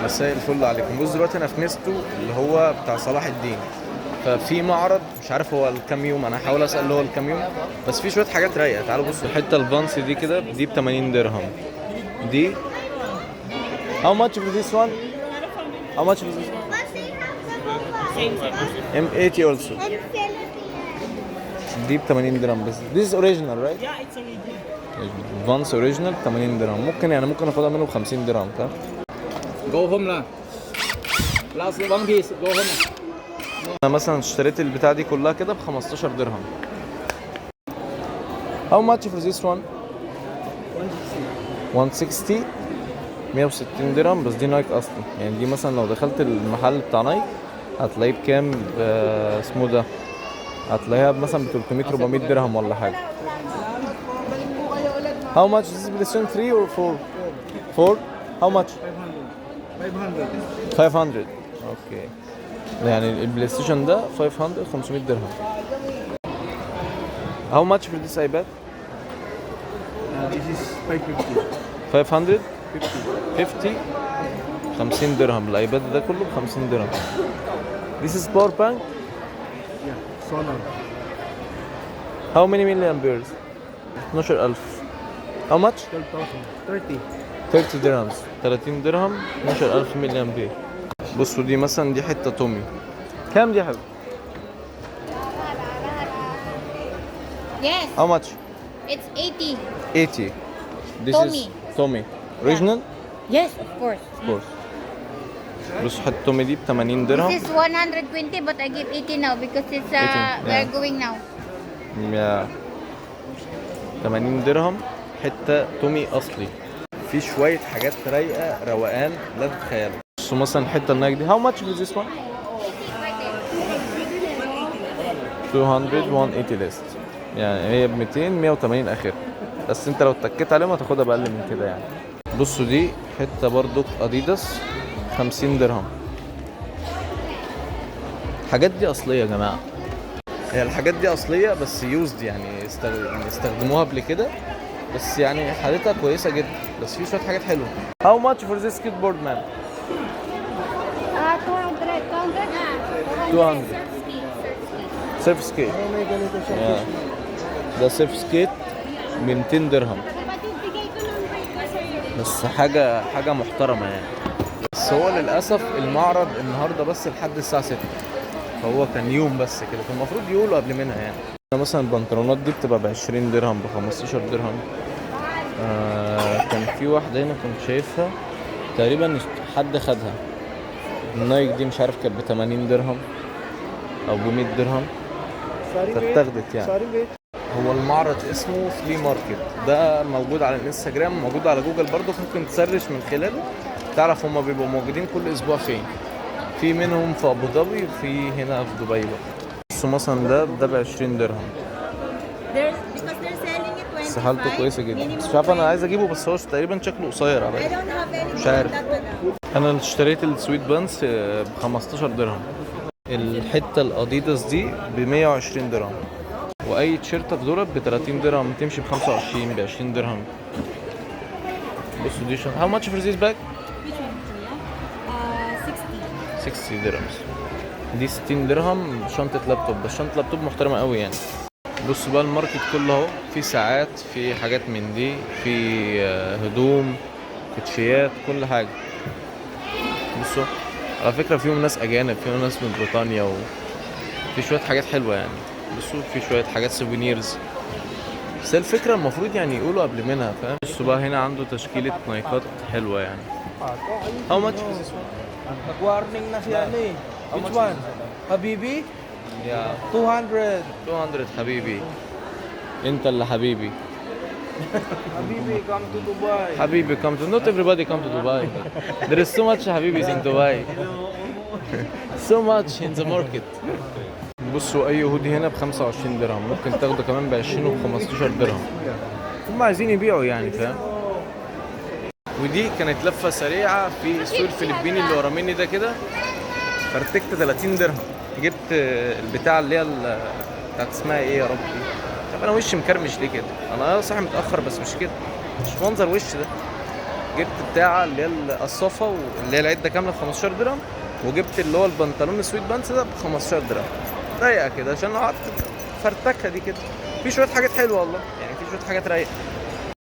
مساء الفل عليكم. بص دلوقتي انا في ميستو اللي هو بتاع صلاح الدين، ففي معرض مش عارف هو الكام يوم، انا هحاول اسال اللي هو الكام يوم، بس في شويه حاجات رايقه. تعالوا بصوا الحته الفانسي دي كده، دي ب 80 درهم. دي how much for this one? How much for this one? M80 also. دي ب 80 درهم بس. This is original right? Yeah, it's original. فانس اوريجينال 80 درهم. ممكن اخدها منه ب 50 درهم فاهم؟ Go home lah. Last one piece. Go home. انا مثلا اشتريت البتاع دي كلها كده ب 15 درهم. How much for this one? 160. 160 درهم بس. دي نايك اصلا يعني. دي مثلا لو دخلت المحل بتاع نايك هتلاقيه بكام؟ اسمه ده هتلاقيها مثلا ب 300 400 درهم ولا حاجه. How much is this PlayStation 3 or 4? 4? How much? 500. اوكي. يعني البلاي ستيشن ده 500 درهم. How much for this iPad? This is 550. 500. 50. 50 درهم. الايباد ده كله ب 50 درهم. This is power bank. Yeah, solar. How many milliamperes? 12000. How much? 12,000. 30. 30 درهم. 30 درهم 12000 ملي امبير. بصوا دي مثلا دي حته تومي. كام دي يا حبيبي؟ Yes, How much? it's 80. 80. This Tommy. is Tommy. Original? Yes, of course. Of course. بص حته تومي دي ب 80 درهم. This is 120, but I give 80 now because it's 80, yeah. we're going now. يا 80 درهم حته تومي اصلي. في شويه حاجات رايقه روقان لا تتخيلوا. بصوا مثلا الحته النايك دي. How much is this one? 200 180 ليست. يعني هي ب 200 180 اخر، بس انت لو اتكيت عليهم هتاخدها باقل من كده يعني. بصوا دي حته برضو اديداس 50 درهم. الحاجات دي اصليه يا جماعه. هي الحاجات دي اصليه بس يوزد يعني استخدموها قبل كده، بس يعني حالتها كويسه جدا، بس في شويه حاجات حلوه. How much for this skateboard man? 200. 200. سيرف سكيت. ده سيرف سكيت ب 200 درهم بس. حاجه محترمه يعني. بس هو للاسف المعرض النهارده بس لحد الساعه 6، فهو كان يوم بس كده، فالمفروض يقولوا قبل منها يعني. مثلا البنطلونات دي بتبقى ب 20 درهم ب 15 درهم. كان في واحده هنا كنت شايفها تقريبا حد خدها. النايك دي مش عارف كانت ب 80 درهم او ب 100 درهم، فاتاخدت يعني. هو المعرض اسمه فلي ماركت، ده موجود على الانستجرام، موجود على جوجل برضو، ممكن تسرش من خلاله تعرف هما بيبقوا موجودين كل اسبوع فين. في منهم في ابو ظبي وفي هنا في دبي بقى. بصوا مثلا ده ب 20 درهم بس حالته كويسه جدا. بس مش عارف انا عايز اجيبه، بس هو تقريبا شكله قصير عليا مش عارف. انا اشتريت السويت بانس ب 15 درهم. الحته الاديداس دي ب 120 درهم، واي تيشيرت في دولت ب 30 درهم، تمشي ب 25 ب 20 درهم. بصوا دي How much for this bag? 60 درهم. دي 60 درهم شنطة لابتوب، بس شنطة لابتوب محترمة قوي يعني. بصوا بقى الماركت كله اهو، في ساعات، في حاجات من دي، في هدوم، كوتشيات، كل حاجة. بصوا على فكرة فيهم ناس أجانب، فيهم ناس من بريطانيا، وفي شوية حاجات حلوة يعني. بصوا في شوية حاجات سوفينيرز، بس الفكرة المفروض يعني يقولوا قبل منها فاهم. بصوا بقى هنا عنده تشكيلة نايكات حلوة يعني. How much is this one? Nag-warning na siya ni. Which one? Habibi? Yeah. 200. 200 حبيبي. انت اللي حبيبي. Habibi, come to Dubai. حبيبي come to. Not everybody come to Dubai. There is so much حبيبي's in Dubai. So much in the market. بصوا اي هودي هنا ب 25 درهم، ممكن تاخده كمان ب 20 وب 15 درهم. هم عايزين يبيعوا يعني فاهم. ودي كانت لفه سريعه في السوق الفلبيني اللي ورا مني ده كده، فرتكت 30 درهم. جبت البتاع اللي هي بتاعت اسمها ايه يا ربي؟ طب انا وشي مكرمش ليه كده؟ انا صاحي متاخر بس مش كده، مش منظر وش ده. جبت بتاعه اللي هي القصافه واللي هي العده كامله ب 15 درهم، وجبت اللي هو البنطلون السويت بانس ده ب 15 درهم. رايقه كده عشان لو قعدت فرتكه دي كده. في شويه حاجات حلوه والله، يعني في شويه حاجات رايقه.